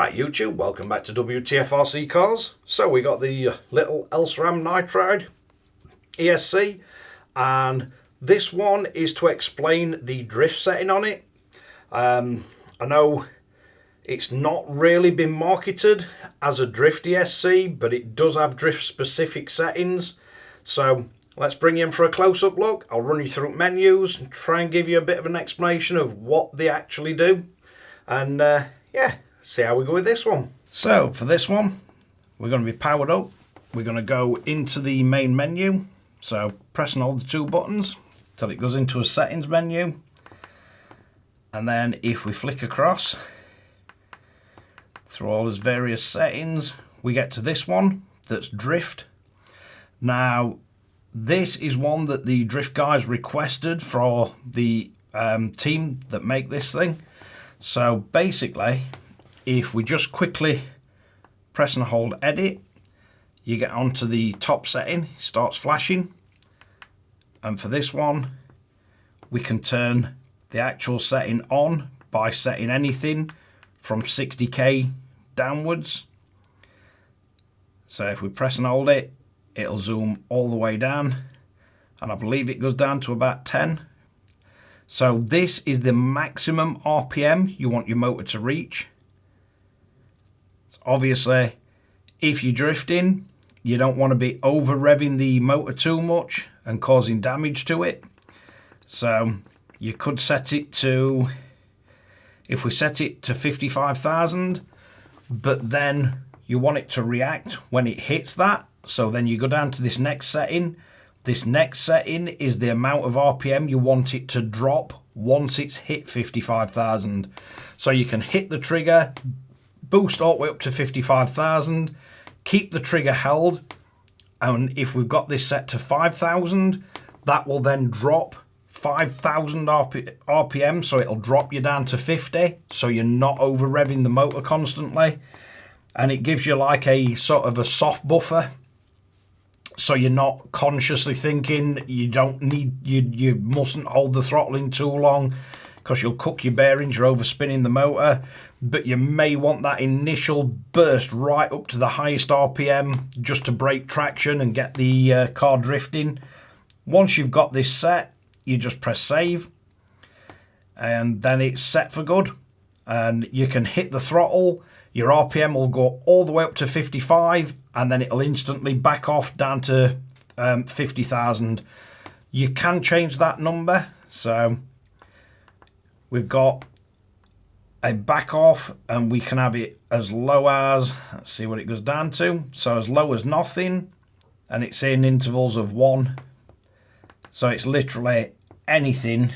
Hi YouTube, welcome back to Wtf Rc Cars. So we got the little ELCERAM Nitride ESC, and this one is to explain the drift setting on it. I know it's not really been marketed as a drift ESC, but it does have drift specific settings. So let's bring you in for a close-up look. I'll run you through menus and try and give you a bit of an explanation of what they actually do. And yeah, see how we go with this one. So for this one, we're going to be powered up. We're going to go into the main menu. So pressing all the two buttons till it goes into a settings menu. And then if we flick across through all those various settings, we get to this one that's drift. Now this is one that the drift guys requested for the team that make this thing. So basically, if we just quickly press and hold edit, you get onto the top setting, it starts flashing. And for this one, we can turn the actual setting on by setting anything from 60k downwards. So if we press and hold it, it'll zoom all the way down, and I believe it goes down to about 10. So this is the maximum RPM you want your motor to reach. So obviously, if you're drifting, you don't want to be over revving the motor too much and causing damage to it. So you could set it to, if we set it to 55,000, but then you want it to react when it hits that. So then you go down to this next setting. This next setting is the amount of RPM you want it to drop once it's hit 55,000. So you can hit the trigger, boost all the way up to 55,000, keep the trigger held, and if we've got this set to 5,000, that will then drop 5,000 RPM, so it'll drop you down to 50, so you're not over revving the motor constantly, and it gives you like a sort of a soft buffer. So you're not consciously thinking you don't need, you mustn't hold the throttle in too long because you'll cook your bearings, you're overspinning the motor. But you may want that initial burst right up to the highest RPM just to break traction and get the car drifting. Once you've got this set, you just press save, and then it's set for good. And you can hit the throttle, your RPM will go all the way up to 55, and then it'll instantly back off down to 50,000. You can change that number. So we've got a back off, and we can have it as low as, let's see what it goes down to. So as low as nothing, and it's in intervals of 1. So it's literally anything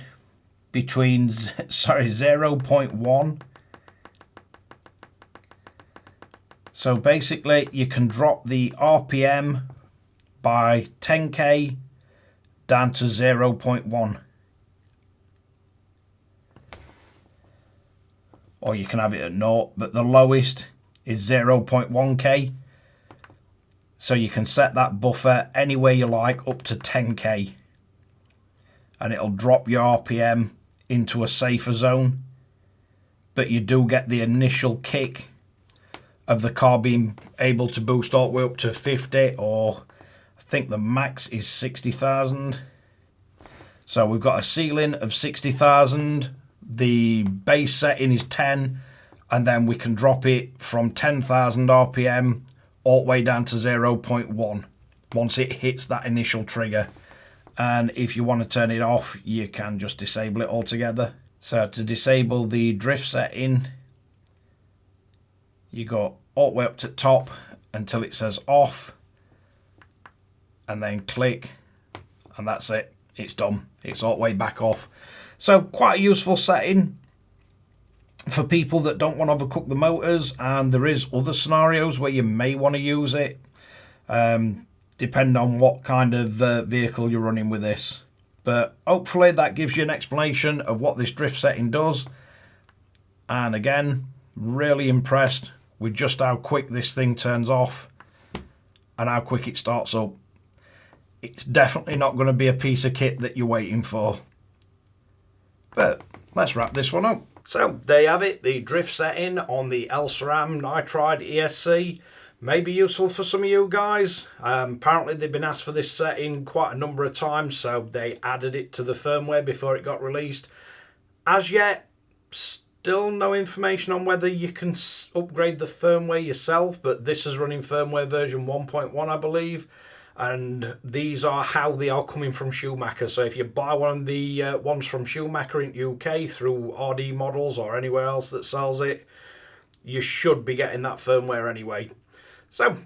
between 0.1. So basically you can drop the RPM by 10k down to 0.1. Or you can have it at 0, but the lowest is 0.1k. So you can set that buffer anywhere you like up to 10k. And it'll drop your RPM into a safer zone. But you do get the initial kick of the car being able to boost all the way up to 50, or I think the max is 60,000. So we've got a ceiling of 60,000. The base setting is 10, and then we can drop it from 10,000 RPM all the way down to 0.1 once it hits that initial trigger. And if you want to turn it off, you can just disable it altogether. So to disable the drift setting, you go all the way up to the top until it says off, and then click, and that's it. It's done. It's all the way back off. So quite a useful setting for people that don't want to overcook the motors, and there is other scenarios where you may want to use it, depending on what kind of vehicle you're running with this. But hopefully that gives you an explanation of what this drift setting does. And again, really impressed with just how quick this thing turns off and how quick it starts up. It's definitely not going to be a piece of kit that you're waiting for. But let's wrap this one up. So there you have it, the drift setting on the ELCERAM Nitride ESC. May be useful for some of you guys. Apparently they've been asked for this setting quite a number of times, so they added it to the firmware before it got released. As yet, still no information on whether you can upgrade the firmware yourself, but this is running firmware version 1.1, I believe. And these are how they are coming from Schumacher. So if you buy one of the ones from Schumacher in UK through RD Models or anywhere else that sells it, you should be getting that firmware anyway. So,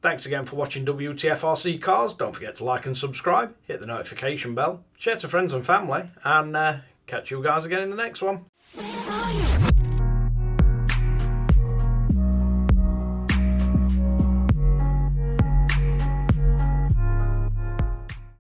thanks again for watching Wtf Rc Cars. Don't forget to like and subscribe, hit the notification bell, share to friends and family, and catch you guys again in the next one.